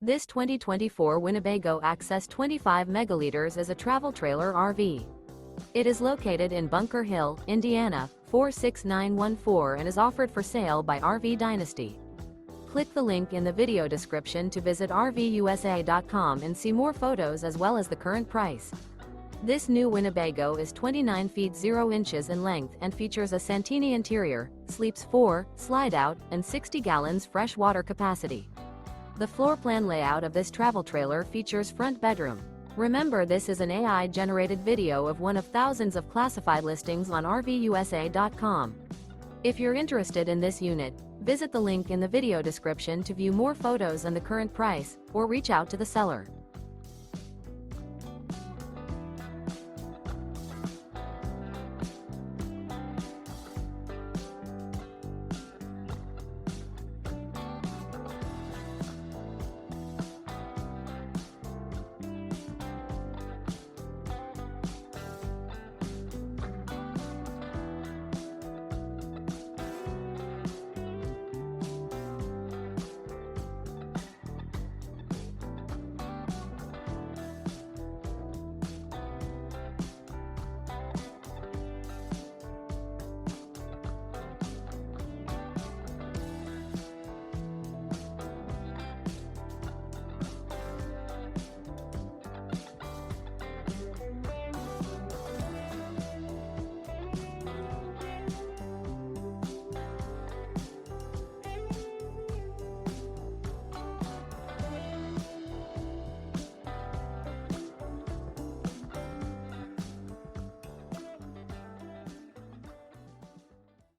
This 2024 Winnebago Access 25 megaliters is a travel trailer RV. It is located in Bunker Hill, Indiana, 46914 and is offered for sale by RV Dynasty. Click the link in the video description to visit RVUSA.com and see more photos as well as the current price. This new Winnebago is 29 feet 0 inches in length and features a Santini interior, sleeps 4, slide-out, and 60 gallons fresh water capacity. The floor plan layout of this travel trailer features front bedroom. Remember, this is an AI-generated video of one of thousands of classified listings on RVUSA.com. If you're interested in this unit, visit the link in the video description to view more photos and the current price, or reach out to the seller.